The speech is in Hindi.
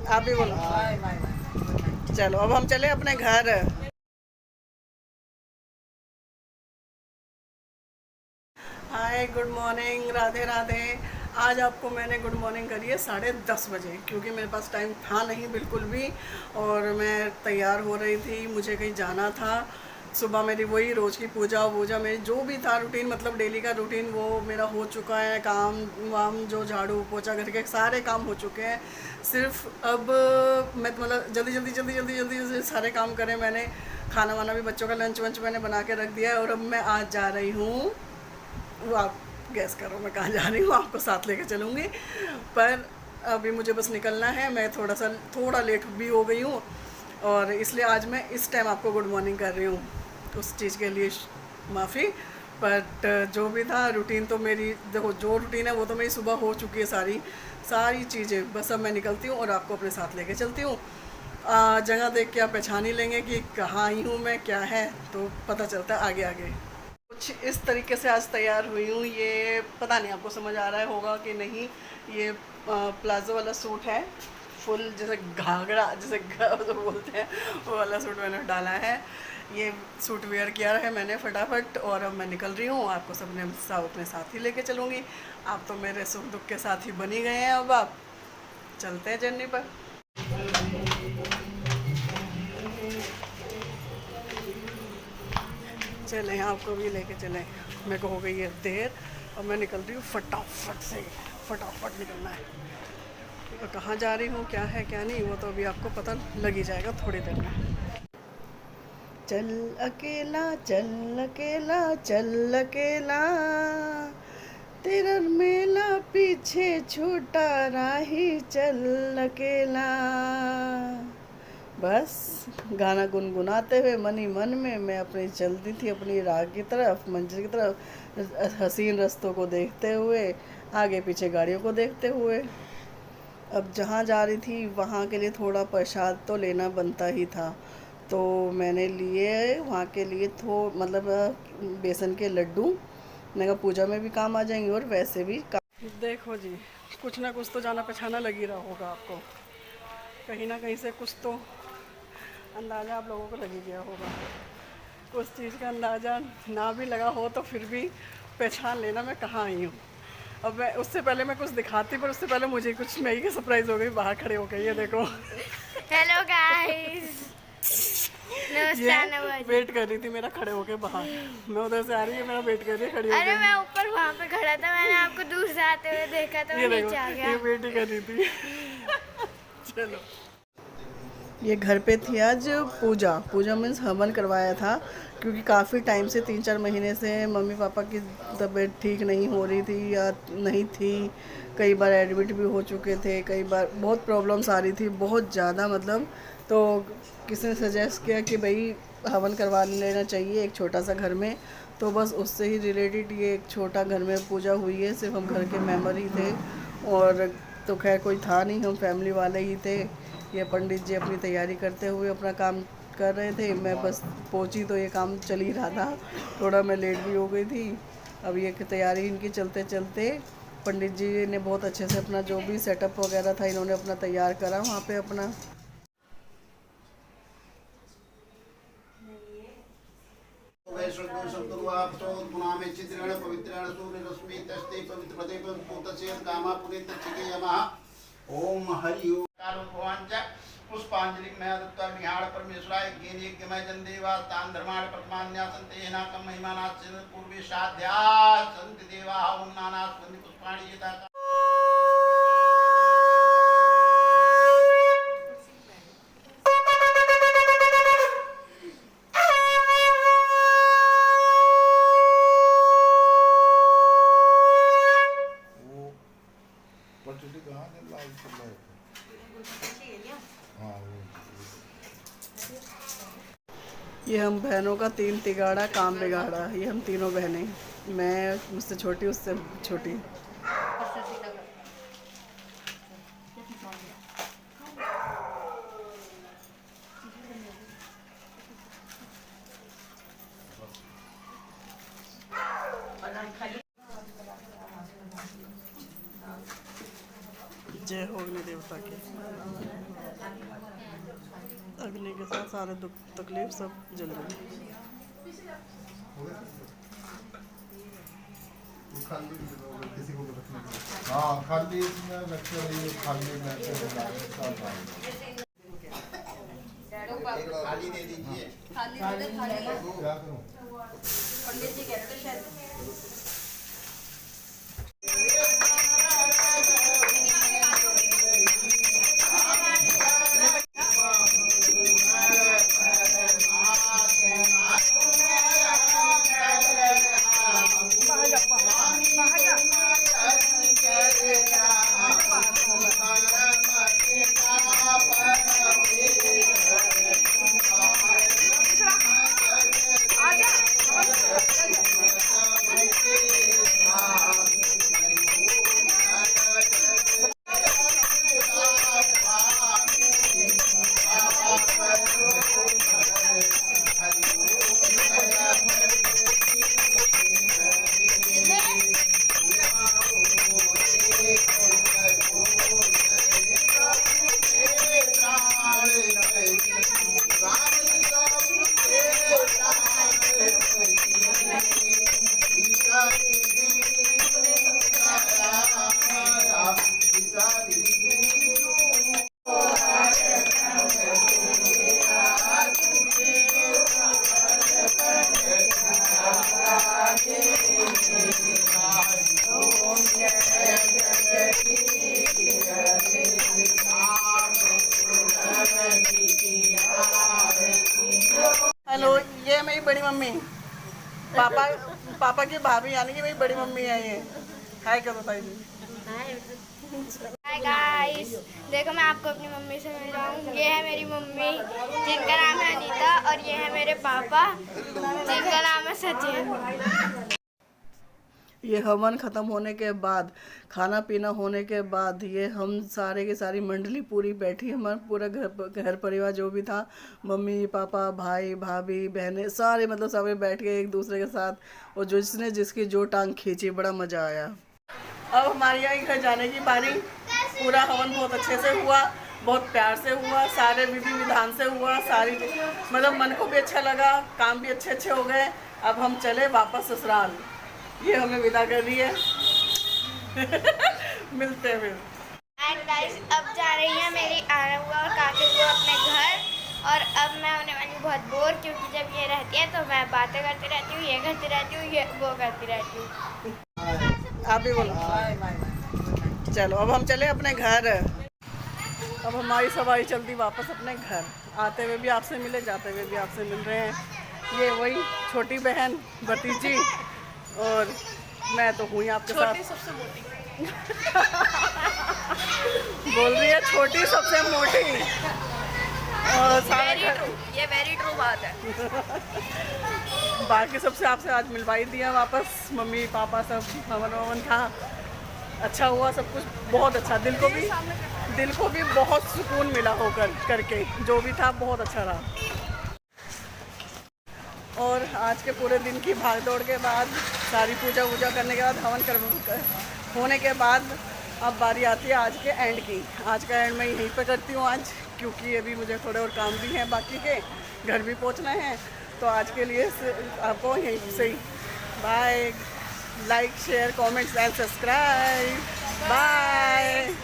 आप भी बोलो। चलो अब हम चले अपने घर। हाय, गुड मॉर्निंग, राधे राधे। आज आपको मैंने गुड मॉर्निंग करी है 10:30 बजे, क्योंकि मेरे पास टाइम था नहीं बिल्कुल भी। और मैं तैयार हो रही थी, मुझे कहीं जाना था। सुबह मेरी वही रोज़ की पूजा वूजा, मेरी जो भी था रूटीन, मतलब डेली का रूटीन, वो मेरा हो चुका है। काम वाम जो झाड़ू पोछा घर के सारे काम हो चुके हैं। सिर्फ अब मैं मतलब जल्दी जल्दी जल्दी जल्दी जल्दी जल्दी सारे काम करे मैंने। खाना वाना भी, बच्चों का लंच वंच मैंने बना के रख दिया है। और अब मैं आज जा रही हूँ, वो आप गैस करो मैं कहाँ जा रही हूँ, आपको साथ लेके चलूँगी। पर अभी मुझे बस निकलना है, मैं थोड़ा लेट भी हो गई हूँ। और इसलिए आज मैं इस टाइम आपको गुड मॉर्निंग कर रही हूँ, उस चीज़ के लिए माफ़ी। बट जो भी था रूटीन, तो मेरी देखो जो रूटीन है वो तो मेरी सुबह हो चुकी है सारी सारी चीज़ें। बस अब मैं निकलती हूँ और आपको अपने साथ लेके चलती हूँ। जगह देख के आप पहचान ही लेंगे कि कहाँ आई हूँ मैं, क्या है, तो पता चलता है आगे आगे। कुछ इस तरीके से आज तैयार हुई हूँ। ये पता नहीं आपको समझ आ रहा है होगा कि नहीं। ये प्लाजो वाला सूट है, फुल जैसे घाघरा जैसे जो बोलते हैं, वो वाला सूट मैंने डाला है। ये सूट वेयर किया है मैंने फटाफट, और अब मैं निकल रही हूँ। आपको सबने सब अपने साथ ही लेके चलूँगी। आप तो मेरे सुख दुख के साथ ही बनी गए हैं। अब आप चलते हैं जर्नी पर। चलें, आपको भी लेके चलें। मेरे को हो गई है देर, और मैं निकल रही हूँ फटाफट से। फटाफट निकलना है। और कहाँ जा रही हूँ, क्या है क्या नहीं, वो तो अभी आपको पता लग ही जाएगा थोड़ी देर में। चल अकेला चल अकेला चल अकेला, तेरा मेला पीछे छूटा राही चल अकेला। बस गाना गुनगुनाते हुए मन ही मन में मैं अपनी चलती थी अपनी राह की तरफ, मंजिल की तरफ, हसीन रास्तों को देखते हुए, आगे पीछे गाड़ियों को देखते हुए। अब जहाँ जा रही थी वहाँ के लिए थोड़ा प्रसाद तो लेना बनता ही था। तो मैंने लिए वहाँ के लिए मतलब बेसन के लड्डू। मैंने कहा पूजा में भी काम आ जाएंगे और वैसे भी काम। देखो जी, कुछ ना कुछ तो जाना पहचाना लग ही रहा होगा आपको, कहीं ना कहीं से कुछ तो अंदाज़ा आप लोगों को लग ही गया होगा। उस चीज़ का अंदाज़ा ना भी लगा हो तो फिर भी पहचान लेना मैं कहाँ आई हूँ। अब मैं उससे पहले मैं कुछ दिखाती, पर उससे पहले मुझे कुछ मैं ही की सरप्राइज़ हो गई, बाहर खड़े हो गई, ये देखो। हेलो गाइस, ये नमस्कार नवाजी। वेट कर रही थी मेरा खड़े होके बाहर। मैं उधर से आ रही है, मेरा वेट कर रही है खड़ी अरे मैं होके। ऊपर वहाँ पे खड़ा था, मैंने आपको दूर से आते हुए देखा तो ये मैं देखो, नीचे आ ये गया। वेट ही कर रही थी। चलो, ये घर पे थी आज पूजा। पूजा मीन्स हवन करवाया था, क्योंकि काफ़ी टाइम से 3-4 महीने से मम्मी पापा की तबीयत ठीक नहीं हो रही थी या नहीं थी। कई बार एडमिट भी हो चुके थे, कई बार बहुत प्रॉब्लम्स आ रही थी, बहुत ज़्यादा मतलब। तो किसी ने सजेस्ट किया कि भाई हवन करवा लेना चाहिए एक छोटा सा घर में। तो बस उससे ही रिलेटेड ये एक छोटा घर में पूजा हुई है, सिर्फ हम घर के मेम्बर ही थे। और तो खैर कोई था नहीं, हम फैमिली वाले ही थे। ये पंडित जी अपनी तैयारी करते हुए अपना काम कर रहे थे, मैं बस पहुंची तो ये काम चल ही रहा था। थोड़ा मैं लेट भी हो गई थी। अब ये तैयारी इनकी चलते चलते पंडित जी ने बहुत अच्छे से अपना जो भी सेटअप वगैरह था इन्होंने अपना तैयार करा वहाँ पे अपना। ओम हरि ओम पुष्पांजलि मैं दत्ता निहार परमेश्वराय ज्ञेय ज्ञमय जन्देवा तान धर्माण प्रमाण्यासं तेना कम महिमानात् पूर्वे साध्या संत देवा ओम नाना स्कंद पुष्पाणि यथा। ये हम बहनों का 3 तिगाड़ा काम बिगाड़ा, ये हम तीनों बहनें। मैं मुझसे छोटी, उससे छोटी। जय हो अग्नि देवता की। अग्नि के साथ सारे दुख तकलीफ सब जल रहे हैं। किसी को रखने के लिए। हाँ खाली इसमें रखे रहिए, खाली में एक थाली दे दीजिए। क्या करूँ? पंडित जी कहते थे शायद हेलो, ये मेरी बड़ी मम्मी, पापा की भाभी यानी कि मेरी बड़ी मम्मी है ये। हाय कर बताइए दीदी। हाय गाइस, देखो मैं आपको अपनी मम्मी से मिल रहा हूँ। ये है मेरी मम्मी जिनका नाम है अनीता, और ये है मेरे पापा जिनका नाम है सचिन। ये हवन ख़त्म होने के बाद, खाना पीना होने के बाद, ये हम सारे की सारी मंडली पूरी बैठी, हमारा पूरा घर परिवार जो भी था, मम्मी पापा भाई भाभी बहनें सारे, मतलब सारे बैठ के एक दूसरे के साथ, और जिसने जिसकी जो टांग खींची, बड़ा मज़ा आया। अब हमारे यहाँ घर जाने की बारी। पूरा हवन बहुत अच्छे से हुआ, बहुत प्यार से हुआ, सारे विधि विधान से हुआ, सारी मतलब मन को भी अच्छा लगा, काम भी अच्छे अच्छे हो गए। अब हम चले वापस ससुराल, ये हमें विदा कर रही है। मिलते हैं फिर। एंड गाइस, अब जा रही है मेरी आना हुआ और काके हुआ अपने घर, और अब मैं होने वाली हूँ बहुत बोर, क्योंकि जब ये रहती है तो मैं बातें करती रहती हूँ, ये करती रहती हूँ, ये वो करती रहती हूँ। आप भी बोलो। चलो अब हम चले अपने घर। अब हमारी सवारी चलती वापस अपने घर। आते हुए भी आपसे मिले, जाते हुए भी आपसे मिल रहे हैं। ये वही छोटी बहन भतीजी, और मैं तो हुई आपके साथ सबसे मोटी। बोल रही है छोटी सबसे मोटी, और सारा घर, ये वेरी ट्रू बात है। बाकी सबसे आपसे आज मिलवाई दिया वापस। मम्मी पापा सब, हवन ववन था, अच्छा हुआ सब कुछ, बहुत अच्छा। दिल को भी बहुत सुकून मिला होकर करके, जो भी था बहुत अच्छा रहा। और आज के पूरे दिन की भागदौड़ के बाद, सारी पूजा वूजा करने के बाद, हवन होने के बाद, अब बारी आती है आज के एंड की। आज का एंड मैं यहीं पे करती हूँ आज, क्योंकि अभी मुझे थोड़े और काम भी हैं बाकी के, घर भी पहुँचना है। तो आज के लिए आपको यहीं से ही bye. Like share comments and subscribe. Bye.